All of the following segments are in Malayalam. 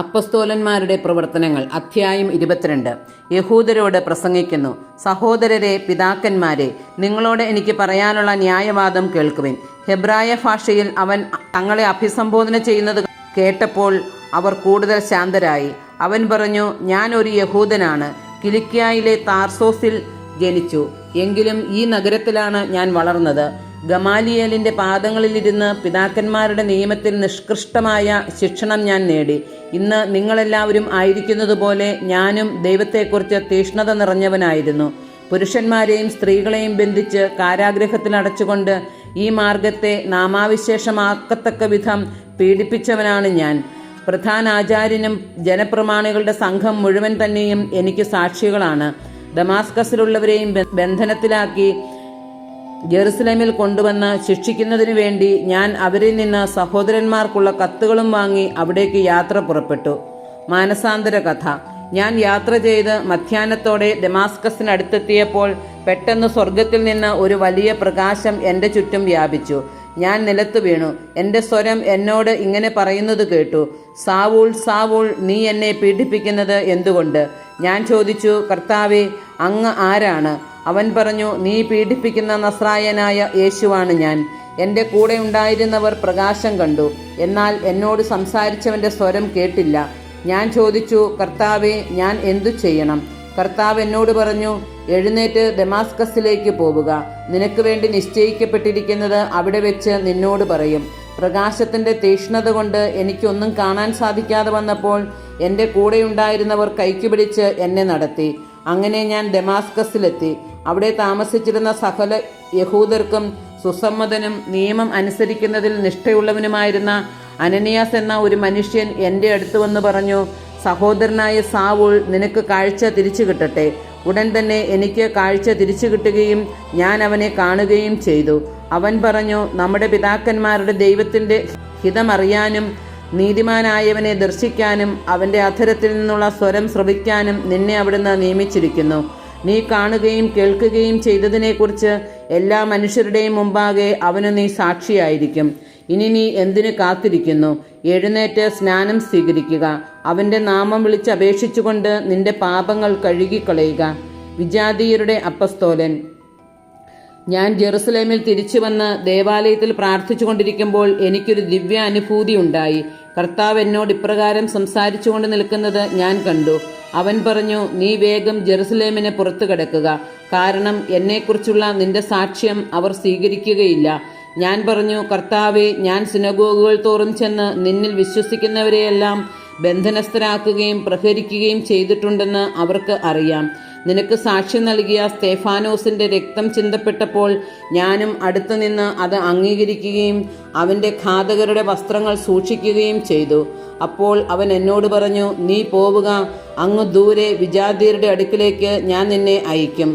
അപ്പസ്തോലന്മാരുടെ പ്രവർത്തനങ്ങൾ അധ്യായം 22. യഹൂദരോട് പ്രസംഗിക്കുന്നു. സഹോദരരെ, പിതാക്കന്മാരെ, നിങ്ങളോട് എനിക്ക് പറയാനുള്ള ന്യായവാദം കേൾക്കുവിൻ. ഹെബ്രായ ഭാഷയിൽ അവൻ തങ്ങളെ അഭിസംബോധന ചെയ്യുന്നത് കേട്ടപ്പോൾ അവർ കൂടുതൽ ശാന്തരായി. അവൻ പറഞ്ഞു, ഞാൻ ഒരു യഹൂദനാണ്. കിലിക്യായിലെ താർസോസിൽ ജനിച്ചു. എങ്കിലും ഈ നഗരത്തിലാണ് ഞാൻ വളർന്നത്. ഗമാലിയേലിൻ്റെ പാദങ്ങളിലിരുന്ന് പിതാക്കന്മാരുടെ നിയമത്തിൽ നിഷ്കൃഷ്ടമായ ശിക്ഷണം ഞാൻ നേടി. ഇന്ന് നിങ്ങളെല്ലാവരും ആയിരിക്കുന്നതുപോലെ ഞാനും ദൈവത്തെക്കുറിച്ച് തീഷ്ണത നിറഞ്ഞവനായിരുന്നു. പുരുഷന്മാരെയും സ്ത്രീകളെയും ബന്ധിച്ച് കാരാഗൃഹത്തിൽ അടച്ചുകൊണ്ട് ഈ മാർഗത്തെ നാമാവിശേഷമാക്കത്തക്ക വിധം പീഡിപ്പിച്ചവനാണ് ഞാൻ. പ്രധാന ആചാര്യനും ജനപ്രമാണികളുടെ സംഘം മുഴുവൻ തന്നെയും എനിക്ക് സാക്ഷികളാണ്. ദമാസ്കസിലുള്ളവരെയും ബന്ധനത്തിലാക്കി ജെറുസലേമിൽ കൊണ്ടുവന്ന് ശിക്ഷിക്കുന്നതിനു വേണ്ടി ഞാൻ അവരിൽ നിന്ന് സഹോദരന്മാർക്കുള്ള കത്തുകളും വാങ്ങി അവിടേക്ക് യാത്ര പുറപ്പെട്ടു. മാനസാന്തര കഥ. ഞാൻ യാത്ര ചെയ്ത് മധ്യാഹ്നത്തോടെ ദമാസ്കസിനടുത്തെത്തിയപ്പോൾ പെട്ടെന്ന് സ്വർഗത്തിൽ നിന്ന് ഒരു വലിയ പ്രകാശം എൻ്റെ ചുറ്റും വ്യാപിച്ചു. ഞാൻ നിലത്തു വീണു. എൻ്റെ സ്വരം എന്നോട് ഇങ്ങനെ പറയുന്നത് കേട്ടു: സാവൂൾ, സാവൂൾ, നീ എന്നെ പീഡിപ്പിക്കുന്നത് എന്തുകൊണ്ട്? ഞാൻ ചോദിച്ചു, കർത്താവേ, അങ്ങ് ആരാണ്? അവൻ പറഞ്ഞു, നീ പീഡിപ്പിക്കുന്ന നസ്രായനായ യേശുവാണ് ഞാൻ. എൻ്റെ കൂടെ ഉണ്ടായിരുന്നവർ പ്രകാശം കണ്ടു, എന്നാൽ എന്നോട് സംസാരിച്ചവൻ്റെ സ്വരം കേട്ടില്ല. ഞാൻ ചോദിച്ചു, കർത്താവേ, ഞാൻ എന്തു ചെയ്യണം? കർത്താവ് എന്നോട് പറഞ്ഞു, എഴുന്നേറ്റ് ദമാസ്കസിലേക്ക് പോവുക. നിനക്ക് വേണ്ടി നിശ്ചയിക്കപ്പെട്ടിരിക്കുന്നത് അവിടെ വെച്ച് നിന്നോട് പറയും. പ്രകാശത്തിൻ്റെ തീക്ഷ്ണത കൊണ്ട് എനിക്കൊന്നും കാണാൻ സാധിക്കാതെ വന്നപ്പോൾ എൻ്റെ കൂടെയുണ്ടായിരുന്നവർ കൈക്ക് എന്നെ നടത്തി. അങ്ങനെ ഞാൻ ദമാസ്കസിലെത്തി. അവിടെ താമസിച്ചിരുന്ന സകല യഹൂദർക്കും സുസമ്മതനും നിയമം അനുസരിക്കുന്നതിൽ നിഷ്ഠയുള്ളവനുമായിരുന്ന അനനിയാസ് എന്ന ഒരു മനുഷ്യൻ എൻ്റെ അടുത്ത് വന്ന് പറഞ്ഞു, സഹോദരനായ സാവൂൾ, നിനക്ക് കാഴ്ച തിരിച്ചു കിട്ടട്ടെ. ഉടൻ തന്നെ എനിക്ക് കാഴ്ച തിരിച്ചു കിട്ടുകയും ഞാൻ അവനെ കാണുകയും ചെയ്തു. അവൻ പറഞ്ഞു, നമ്മുടെ പിതാക്കന്മാരുടെ ദൈവത്തിൻ്റെ ഹിതമറിയാനും നീതിമാനായവനെ ദർശിക്കാനും അവൻ്റെ അധരത്തിൽ നിന്നുള്ള സ്വരം ശ്രവിക്കാനും നിന്നെ അവിടുന്ന് നിയമിച്ചിരിക്കുന്നു. നീ കാണുകയും കേൾക്കുകയും ചെയ്തതിനെക്കുറിച്ച് എല്ലാ മനുഷ്യരുടെയും മുമ്പാകെ അവനു നീ സാക്ഷിയായിരിക്കും. ഇനി നീ എന്തിനു കാത്തിരിക്കുന്നു? എഴുന്നേറ്റ് സ്നാനം സ്വീകരിക്കുക. അവൻ്റെ നാമം വിളിച്ചപേക്ഷിച്ചുകൊണ്ട് നിന്റെ പാപങ്ങൾ കഴുകിക്കളയുക. വിജാതീയരുടെ അപ്പസ്തോലൻ. ഞാൻ ജെറുസലേമിൽ തിരിച്ചു വന്ന് ദേവാലയത്തിൽ പ്രാർത്ഥിച്ചു കൊണ്ടിരിക്കുമ്പോൾ എനിക്കൊരു ദിവ്യ അനുഭൂതി ഉണ്ടായി. കർത്താവ് എന്നോട് ഇപ്രകാരം സംസാരിച്ചുകൊണ്ട് നിൽക്കുന്നത് ഞാൻ കണ്ടു. അവൻ പറഞ്ഞു, നീ വേഗം ജെറുസലേമിന് പുറത്തു കിടക്കുക, കാരണം എന്നെക്കുറിച്ചുള്ള നിന്റെ സാക്ഷ്യം അവർ സ്വീകരിക്കുകയില്ല. ഞാൻ പറഞ്ഞു, കർത്താവെ, ഞാൻ സിനഗോഗുകൾ തോറും ചെന്ന് നിന്നിൽ വിശ്വസിക്കുന്നവരെയെല്ലാം ബന്ധനസ്ഥരാക്കുകയും പ്രഹരിക്കുകയും ചെയ്തിട്ടുണ്ടെന്ന് അവർക്ക് അറിയാം. നിനക്ക് സാക്ഷ്യം നൽകിയ സ്തെഫാനോസിന്റെ രക്തം ചിന്തപ്പെട്ടപ്പോൾ ഞാനും അടുത്തുനിന്ന് അത് അംഗീകരിക്കുകയും അവൻ്റെ ഘാതകരുടെ വസ്ത്രങ്ങൾ സൂക്ഷിക്കുകയും ചെയ്തു. അപ്പോൾ അവൻ എന്നോട് പറഞ്ഞു, നീ പോവുക, അങ്ങ് ദൂരെ വിജാതീയരുടെ അടുക്കിലേക്ക് ഞാൻ നിന്നെ അയക്കും.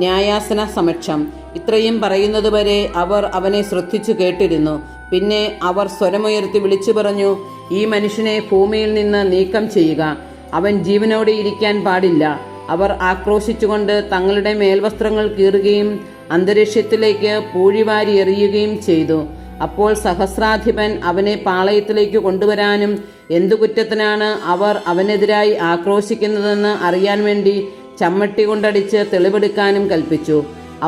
ന്യായാസന സമക്ഷം. ഇത്രയും പറയുന്നതുവരെ അവർ അവനെ ശ്രദ്ധിച്ചു കേട്ടിരുന്നു. പിന്നെ അവർ സ്വരമുയർത്തി വിളിച്ചു പറഞ്ഞു, ഈ മനുഷ്യനെ ഭൂമിയിൽ നിന്ന് നീക്കം ചെയ്യുക. അവൻ ജീവനോടെ ഇരിക്കാൻ പാടില്ല. അവർ ആക്രോശിച്ചുകൊണ്ട് തങ്ങളുടെ മേൽവസ്ത്രങ്ങൾ കീറുകയും അന്തരീക്ഷത്തിലേക്ക് പൂഴിവാരി എറിയുകയും ചെയ്തു. അപ്പോൾ സഹസ്രാധിപൻ അവനെ പാളയത്തിലേക്ക് കൊണ്ടുവരാനും എന്തു കുറ്റത്തിനാണ് അവർ അവനെതിരായി ആക്രോശിക്കുന്നതെന്ന് അറിയാൻ വേണ്ടി ചമ്മട്ടി കൊണ്ടടിച്ച് തെളിവെടുക്കാനും കൽപ്പിച്ചു.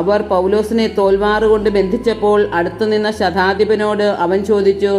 അവർ പൗലോസിനെ തോൽവാറുകൊണ്ട് ബന്ധിച്ചപ്പോൾ അടുത്തുനിന്ന ശതാധിപനോട് അവൻ ചോദിച്ചു,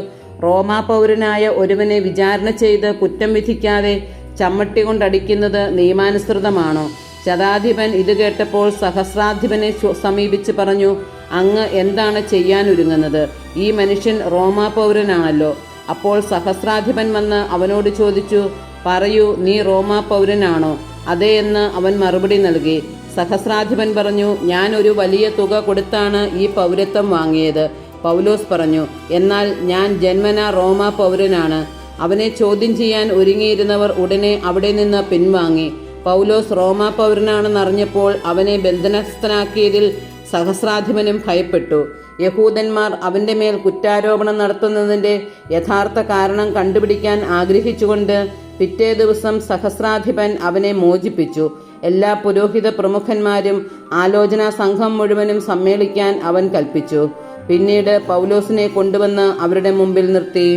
റോമാ പൗരനായ ഒരുവനെ വിചാരണ ചെയ്ത് കുറ്റം വിധിക്കാതെ ചമ്മട്ടി കൊണ്ടടിക്കുന്നത് നിയമാനുസൃതമാണോ? ശതാധിപൻ ഇത് കേട്ടപ്പോൾ സഹസ്രാധിപനെ സമീപിച്ച് പറഞ്ഞു, അങ്ങ് എന്താണ് ചെയ്യാനൊരുങ്ങുന്നത്? ഈ മനുഷ്യൻ റോമാ പൗരനാണല്ലോ. അപ്പോൾ സഹസ്രാധിപൻ വന്ന് അവനോട് ചോദിച്ചു, പറയൂ, നീ റോമാ പൗരനാണോ? അതേ എന്ന് അവൻ മറുപടി നൽകി. സഹസ്രാധിപൻ പറഞ്ഞു, ഞാൻ ഒരു വലിയ തുക കൊടുത്താണ് ഈ പൗരത്വം വാങ്ങിയത്. പൗലോസ് പറഞ്ഞു, എന്നാൽ ഞാൻ ജന്മനാ റോമാ പൗരനാണ്. അവനെ ചോദ്യം ചെയ്യാൻ ഒരുങ്ങിയിരുന്നവർ ഉടനെ അവിടെ നിന്ന് പിൻവാങ്ങി. പൗലോസ് റോമാ പൗരനാണെന്നറിഞ്ഞപ്പോൾ അവനെ ബന്ധനസ്ഥനാക്കിയതിൽ സഹസ്രാധിപനും ഭയപ്പെട്ടു. യഹൂദന്മാർ അവൻ്റെ മേൽ കുറ്റാരോപണം നടത്തുന്നതിൻ്റെ യഥാർത്ഥ കാരണം കണ്ടുപിടിക്കാൻ ആഗ്രഹിച്ചുകൊണ്ട് പിറ്റേ ദിവസം സഹസ്രാധിപൻ അവനെ മോചിപ്പിച്ചു. എല്ലാ പുരോഹിത പ്രമുഖന്മാരും ആലോചനാ സംഘം മുഴുവനും സമ്മേളിക്കാൻ അവൻ കൽപ്പിച്ചു. പിന്നീട് പൗലോസിനെ കൊണ്ടുവന്ന് അവരുടെ മുമ്പിൽ നിർത്തി.